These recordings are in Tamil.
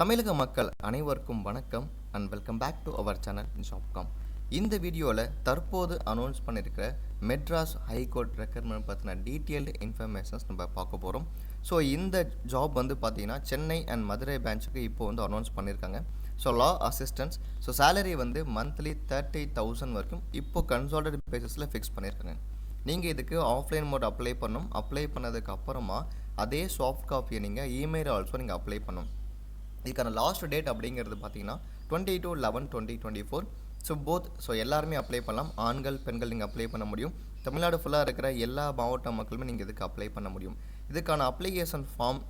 தமிழக மக்கள் அனைவருக்கும் வணக்கம் and welcome back to our channel ஜாப்காம். இந்த வீடியோவில் தற்போது அனௌன்ஸ் பண்ணியிருக்கிற மெட்ராஸ் ஹைகோர்ட் ரெக்ரூட்மெண்ட் பற்றின டீட்டெயில்டு இன்ஃபர்மேஷன்ஸ் நம்ம பார்க்க போகிறோம். ஸோ இந்த ஜாப் வந்து பார்த்திங்கன்னா சென்னை அண்ட் மதுரை பிரான்ச்சுக்கு இப்போ வந்து அனௌன்ஸ் பண்ணியிருக்காங்க. ஸோ லா அசிஸ்டன்ஸ், ஸோ சேலரி வந்து மந்த்லி 30,000 வரைக்கும் இப்போ கன்சால்டேட் பேசிஸில் ஃபிக்ஸ் பண்ணியிருக்காங்க. நீங்கள் இதுக்கு ஆஃப்லைன் மோட் அப்ளை பண்ணணும். அப்ளை பண்ணதுக்கு அப்புறமா அதே சாஃப்ட் காப்பியை நீங்கள் இமெயில் ஆல்சோ நீங்கள் அப்ளை பண்ணணும். இதுக்கான லாஸ்ட் டேட் அப்படிங்கிறது பார்த்தீங்கன்னா 22/11/2024. ஸோ எல்லாருமே அப்ளை பண்ணலாம். ஆண்கள் பெண்கள் நீங்கள் அப்ளை பண்ண முடியும். தமிழ்நாடு ஃபுல்லாக இருக்கிற எல்லா மாவட்ட மக்களுமே நீங்கள் இதுக்கு அப்ளை பண்ண முடியும். இதுக்கான application form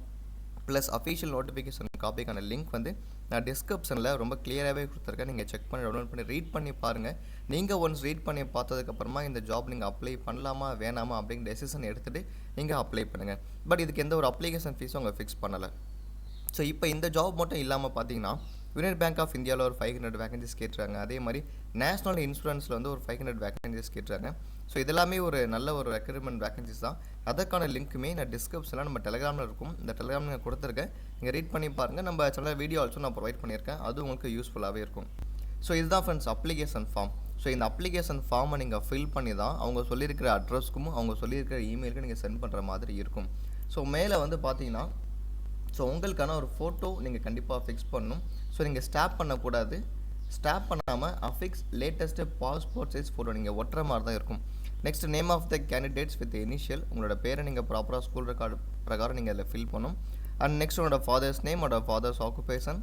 plus official notification காப்பிக்கான லிங்க் வந்து நான் டிஸ்கிரிப்ஷனில் ரொம்ப கிளியராகவே கொடுத்துருக்கேன். நீங்கள் செக் பண்ணி டவுன்லோட் பண்ணி ரீட் பண்ணி பாருங்கள். நீங்கள் ஒன்ஸ் ரீட் பண்ணி பார்த்ததுக்கப்புறமா இந்த ஜாப் நீங்கள் அப்ளை பண்ணலாமா வேணாமா அப்படிங்கிற டெசிஷன் எடுத்துகிட்டு நீங்கள் அப்ளை பண்ணுங்கள். பட் இதுக்கு எந்த ஒரு அப்ளிகேஷன் ஃபீஸும் அவங்க ஃபிக்ஸ் பண்ணலை. ஸோ இப்போ இந்த ஜாப் மட்டும் இல்லாமல் பார்த்தீங்கன்னா யூனியன் பேங்க் ஆஃப் இந்தியாவில் ஒரு 500 வேகன்சிஸ் கேட்டுறாங்க. அதே மாதிரி நேஷனல் இன்சூரன்ஸில் வந்து ஒரு 500 வேகன்சிஸ் கேட்டுறாங்க. ஸோ இதெல்லாமே ஒரு நல்ல ஒரு ரெக்ரூட்மெண்ட் வேகன்சிஸ் தான். அதற்கான லிங்க்குமே நான் டிஸ்கிரிப்ஷனில் நம்ம டெலிகிராமில் இருக்கும். இந்த டெலிகிராமில் நான் கொடுத்துருக்கேன். நீங்கள் ரீட் பண்ணி பாருங்கள். நம்ம சேனல் வீடியோ ஆல்சோ நான் ப்ரொவைட் பண்ணியிருக்கேன். அது உங்களுக்கு யூஸ்ஃபுல்லாகவே இருக்கும். ஸோ இதுதான் ஃப்ரெண்ட்ஸ் அப்ளிகேஷன் ஃபார்ம். ஸோ இந்த அப்ளிகேஷன் ஃபார்மை நீங்கள் ஃபில் பண்ணி தான் அவங்க சொல்லியிருக்கிற அட்ரஸ்க்கும் அவங்க சொல்லியிருக்கிற இமெயிலுக்கும் நீங்கள் சென்ட் பண்ணுற மாதிரி இருக்கும். ஸோ மேலே வந்து பார்த்தீங்கன்னா ஸோ உங்களுக்கான ஒரு ஃபோட்டோ நீங்கள் கண்டிப்பாக ஃபிக்ஸ் பண்ணணும். ஸோ நீங்கள் ஸ்டாப் பண்ணக்கூடாது. ஸ்டாப் பண்ணாமல் affix latest passport size photo நீங்கள் ஒட்டுற மாதிரி தான் இருக்கும். Next name of the candidates with initial, உங்களோட பேரை நீங்கள் ப்ராப்பராக ஸ்கூல் ரெக்கார்டு பிரகாரம் நீங்கள் அதில் ஃபில் பண்ணணும். அண்ட் நெக்ஸ்ட் உங்களோட ஃபாதர்ஸ் நேம், உங்களோட ஃபாதர்ஸ் ஆக்குபேஷன்,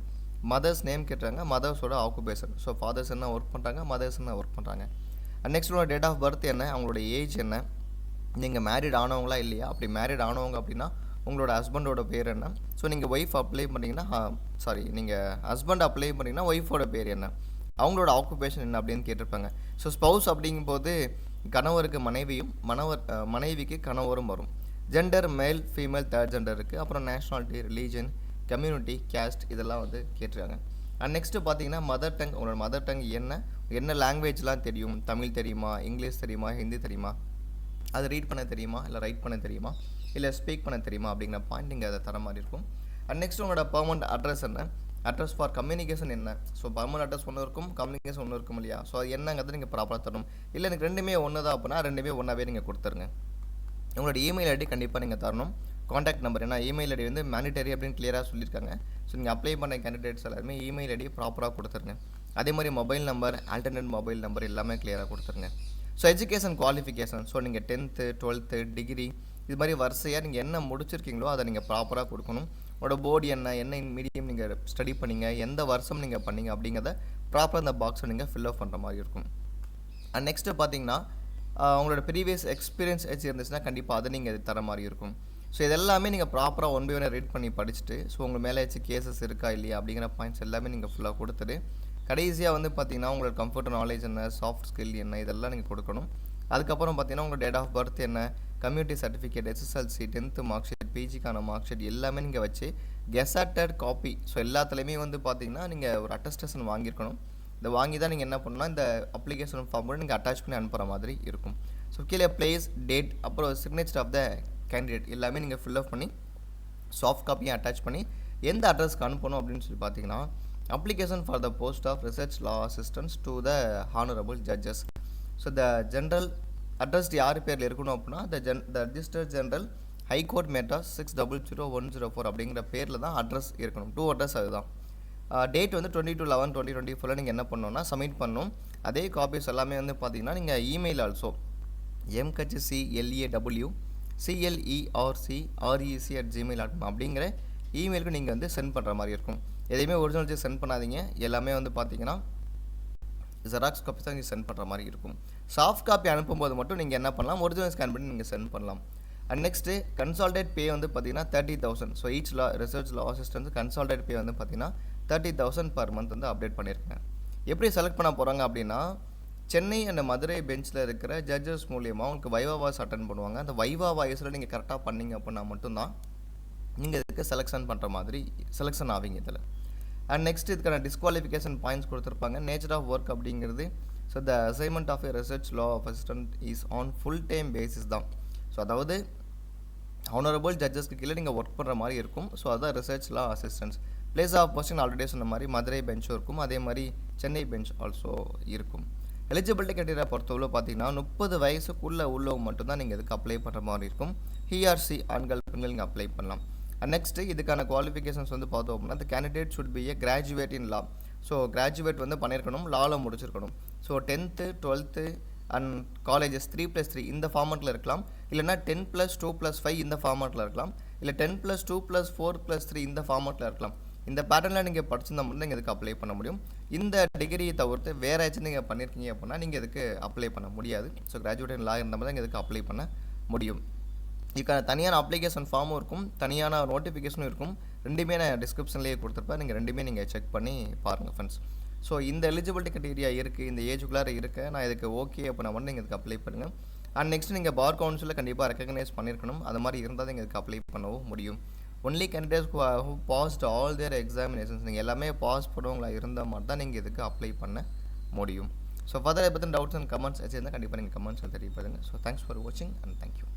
மதர்ஸ் நேம் கேட்டுறாங்க, மதர்ஸோட ஆக்குபேஷன். ஸோ ஃபாதர்ஸ் என்ன ஒர்க் பண்ணுறாங்க, மதர்ஸ் என்ன ஒர்க் பண்ணுறாங்க. அண்ட் நெக்ஸ்ட் உங்களோட டேட் ஆஃப் பர்த் என்ன, அவங்களோட ஏஜ் என்ன, நீங்கள் மேரிட் ஆனவங்களா இல்லையா, அப்படி மேரிட் ஆனவங்க அப்படின்னா உங்களோட ஹஸ்பண்டோட பேர் என்ன. ஸோ நீங்கள் ஒய்ஃப் அப்ளை பண்ணிங்கன்னா நீங்கள் ஹஸ்பண்ட் அப்ளை பண்ணிங்கன்னா ஒய்ஃபோட பேர் என்ன, அவங்களோட ஆக்குபேஷன் என்ன அப்படின்னு கேட்டிருப்பாங்க. ஸோ ஸ்பௌஸ் அப்படிங்கும்போது கணவருக்கு மனைவியும் மனைவிக்கு கணவரும் வரும். Gender male female third gender இருக்குது. அப்புறம் நேஷ்னாலிட்டி, ரிலீஜன், கம்யூனிட்டி, கேஸ்ட் இதெல்லாம் வந்து கேட்டிருக்காங்க. அண்ட் நெக்ஸ்ட்டு பார்த்தீங்கன்னா மதர் டங், உங்களோட மதர் டங் என்ன லாங்குவேஜ்லாம் தெரியும், தமிழ் தெரியுமா, இங்கிலீஷ் தெரியுமா, ஹிந்தி தெரியுமா, அது ரீட் பண்ண தெரியுமா, இல்லை ரைட் பண்ண தெரியுமா, இல்லை ஸ்பீக் பண்ண தெரியுமா அப்படிங்கிற பாயிண்ட் நீங்கள் அதை தர மாதிரி இருக்கும். அண்ட் நெக்ஸ்ட் உங்களோட பர்மனண்ட் அட்ரஸ் என்ன, அட்ரஸ் ஃபார் கம்யூனிகேஷன் என்ன. ஸோ பர்மனண்ட் அட்ரஸ் ஒன்று இருக்கும், கம்யூனிகேஷன் ஒன்று இருக்கும் இல்லையா. ஸோ அது என்னங்கிறது நீங்கள் ப்ராப்பராக தரணும். இல்லை எனக்கு ரெண்டுமே ஒன்று தான் அப்படின்னா ரெண்டுமே ஒன்றாவே நீங்கள் கொடுத்துருங்க. உங்களோட இமெயில் ஐடி கண்டிப்பாக நீங்கள் தரணும். காண்டாக்ட் நம்பர், ஏன்னா இமெயில் ஐடி வந்து மேண்டிட்டரி அப்படின்னு கிளியராக சொல்லியிருக்காங்க. ஸோ நீங்கள் அப்ளை பண்ண கேண்டிடேட்ஸ் எல்லாருமே இமெயில் ஐடி ப்ராப்பராக கொடுத்துருங்க. அதே மாதிரி mobile number, alternate mobile number எல்லாமே கிளியராக கொடுத்துருங்க. ஸோ எஜுகேஷன் குவாலிஃபிகேஷன், ஸோ நீங்கள் 10th 12th டிகிரி இது மாதிரி வரிசையாக நீங்கள் என்ன முடிச்சிருக்கீங்களோ அதை நீங்கள் ப்ராப்பராக கொடுக்கணும். உங்களோட போர்டு என்ன மீடியம் நீங்கள் ஸ்டடி பண்ணிங்க, எந்த வருஷம் நீங்கள் பண்ணீங்க அப்படிங்கிறத ப்ராப்பராக இந்த பாக்ஸை நீங்கள் ஃபில்அப் பண்ணுற மாதிரி இருக்கும். அண்ட் நெக்ஸ்ட்டு பார்த்தீங்கன்னா உங்களோட ப்ரீவியஸ் எக்ஸ்பீரியன்ஸ் ஏச்சு இருந்துச்சுன்னா கண்டிப்பாக அதை நீங்கள் தர மாதிரி இருக்கும். ஸோ இதெல்லாமே நீங்கள் ப்ராப்பராக ஒன் பை ஒன் ரீட் பண்ணி படிச்சுட்டு ஸோ உங்கள் மேலே ஏச்சு கேசஸ் இருக்கா இல்லையா அப்படிங்கிற பாயிண்ட்ஸ் எல்லாமே நீங்கள் ஃபுல்லாக கொடுத்துட்டு கடைசியாக வந்து பார்த்தீங்கன்னா உங்களோட கம்ஃபர்ட் நாலேஜ் என்ன, சாஃப்ட் ஸ்கில் என்ன இதெல்லாம் நீங்கள் கொடுக்கணும். அதுக்கப்புறம் பார்த்தீங்கன்னா உங்களோட டேட் ஆஃப் பர்த் என்ன, community certificate, SSLC 10th mark sheet, பிஜிக்கான மார்க் ஷீட் எல்லாமே நீங்கள் வச்சு கெசட்டட் காப்பி. ஸோ எல்லாத்துலேயுமே வந்து பார்த்தீங்கன்னா நீங்கள் ஒரு அட்டஸ்டேஷன் வாங்கியிருக்கணும். இதை வாங்கி தான் நீங்கள் என்ன பண்ணணும்னா இந்த அப்ளிகேஷன் ஃபார்ம் கூட நீங்கள் அட்டாச் பண்ணி அனுப்புகிற மாதிரி இருக்கும். ஸோ கீழே பிளேஸ், டேட், அப்புறம் சிக்னேச்சர் ஆஃப் த கேண்டிடேட் எல்லாமே நீங்கள் ஃபில்அப் பண்ணி சாஃப்ட் காப்பியும் அட்டாச் பண்ணி எந்த அட்ரஸ்க்கு அனுப்பணும் அப்படின்னு சொல்லி பார்த்தீங்கன்னா application for the post of research law assistance to the honourable judges. So the general address யார் பேரில் இருக்கணும் அப்படின்னா the register general high court Madras 600104 அப்படிங்கிற பேரில் தான் அட்ரஸ் இருக்கணும். 2 அட்ரஸ் அதுதான். டேட் வந்து 22/11/2024 நீங்கள் என்ன பண்ணணும்னா சப்மிட் பண்ணணும். அதே காப்பீஸ் எல்லாமே வந்து பார்த்தீங்கன்னா நீங்கள் இமெயில் ஆல்சோ mhclew@gmail.com அப்படிங்கிற இமெயிலுக்கு நீங்கள் வந்து சென்ட் பண்ணுற மாதிரி இருக்கும். எதையுமே ஒரிஜினல் சென்ட் பண்ணாதீங்க. எல்லாமே வந்து பார்த்தீங்கன்னா ஜெராக்ஸ் காப்பி தான் நீங்கள் சென்ட் பண்ணுற மாதிரி இருக்கும். சாஃப்ட் காப்பி அனுப்பும்போது மட்டும் நீங்கள் என்ன பண்ணலாம், ஒரிஜினல் ஸ்கேன் பண்ணி நீங்கள் சென்ட் பண்ணலாம். அண்ட் நெக்ஸ்ட்டு கன்சால்டேட் பே வந்து பார்த்தீங்கன்னா 30,000. So each research law assistance consolidated பே வந்து பார்த்தீங்கன்னா 30,000 per month வந்து அப்டேட் பண்ணியிருக்கேன். எப்படி செலக்ட் பண்ண போகிறாங்க அப்படின்னா சென்னை அண்ட் மதுரை பெஞ்சில் இருக்கிற ஜட்ஜஸ் மூலியமாக உங்களுக்கு வைவா வாய்ஸ் அட்டன் பண்ணுவாங்க. அந்த வைவா வாய்ஸில் நீங்கள் கரெக்டாக பண்ணிங்க அப்படின்னா மட்டும்தான் நீங்கள் இதுக்கு செலெக்ஷன் பண்ணுற மாதிரி செலெக்ஷன் ஆவீங்க இதில். அண்ட் நெக்ஸ்ட் இதுக்கான டிஸ்குவாலிஃபிகேஷன் பாயிண்ட்ஸ் கொடுத்துருப்பாங்க. நேச்சர் ஆஃப் ஒர்க் அப்படிங்கிறது so the assignment of a research law of assistant is on full time basis தான். ஸோ அதாவது ஹானரபிள் ஜட்ஜஸ்க்கு கீழே நீங்கள் ஒர்க் பண்ணுற மாதிரி இருக்கும். ஸோ அதுதான் research law assistance. Place of posting already சொன்ன மாதிரி மதுரை பெஞ்சும் இருக்கும், அதே மாதிரி சென்னை பெஞ்ச் ஆல்சோ இருக்கும். எலிஜிபிலிட்டி கிரைட்டீரியா பொறுத்தவரை பார்த்தீங்கன்னா 30 வயசுக்குள்ளே உள்ளவங்க மட்டும்தான் நீங்கள் இதுக்கு அப்ளை பண்ணுற மாதிரி இருக்கும். ஹிஆர்சி ஆண்கள் பெண்கள் நீங்கள் அப்ளை பண்ணலாம். நெக்ஸ்ட்டு இதுக்கான குவாலிஃபிகேஷன்ஸ் வந்து பார்த்தோம் அப்படின்னா the candidate should be a graduate in law. So graduate வந்து பண்ணியிருக்கணும், லாவில் முடிச்சிருக்கணும். So 10th 12th and colleges 3+3 இந்த ஃபார்மேட்டில் இருக்கலாம், இல்லைனா 10+2+5 இந்த ஃபார்மேட்டில் இருக்கலாம், இல்லை 10+2+4+3 இந்த ஃபார்மேட்டில் இருக்கலாம். இந்த பேட்டர்னில் நீங்கள் படிச்சிருந்தா மட்டும் நீங்கள் இதுக்கு அப்ளை பண்ண முடியும். இந்த டிகிரியை தவிர்த்து வேறு ஏதாச்சும் நீங்கள் பண்ணியிருக்கீங்க அப்படின்னா நீங்கள் இதுக்கு அப்ளை பண்ண முடியாது. ஸோ கிராஜுவேட் இன் லா இருந்தால் தான் இதுக்கு அப்ளை பண்ண முடியும். இதுக்கான தனியான அப்ளிகேஷன் ஃபார்மும் இருக்கும், தனியான நோட்டிஃபிகேஷனும் இருக்கும். ரெண்டுமே நான் டிஸ்கிரிப்ஷன்லேயே கொடுத்துருப்பேன், நீங்கள் ரெண்டுமே நீங்கள் செக் பண்ணி பாருங்கள் ஃப்ரெண்ட்ஸ். ஸோ இந்த எலிஜிபிலிட்டி கிரைட்டீரியா இருக்குது, இந்த ஏஜுக்குள்ளார இருக்க நான் இதுக்கு ஓகே அப்படின்னா மட்டும் நீங்கள் இதுக்கு அப்ளை பண்ணுங்கள். அண்ட் நெக்ஸ்ட் நீங்கள் பார் கவுன்சிலில் கண்டிப்பாக ரெக்கக்னைஸ் பண்ணியிருக்கணும், அது மாதிரி இருந்தால் நீங்கள் இதுக்கு அப்ளை பண்ணவும் முடியும். Only candidates who passed all their examinations, நீங்கள் எல்லாமே பாஸ் பண்ணுவவங்களா இருந்தால் மட்டும் தான் நீங்கள் இதுக்கு அப்ளை பண்ண முடியும். ஸோ ஃபர்தர் பற்றின டவுட்ஸ் அண்ட் கமெண்ட்ஸ் வச்சுருந்தால் கண்டிப்பாக நீங்கள் கமெண்ட்ஸில் தெரியப்படுங்க. ஸோ தேங்க்ஸ் ஃபார் வாட்சிங் அண்ட் தேங்க்யூ.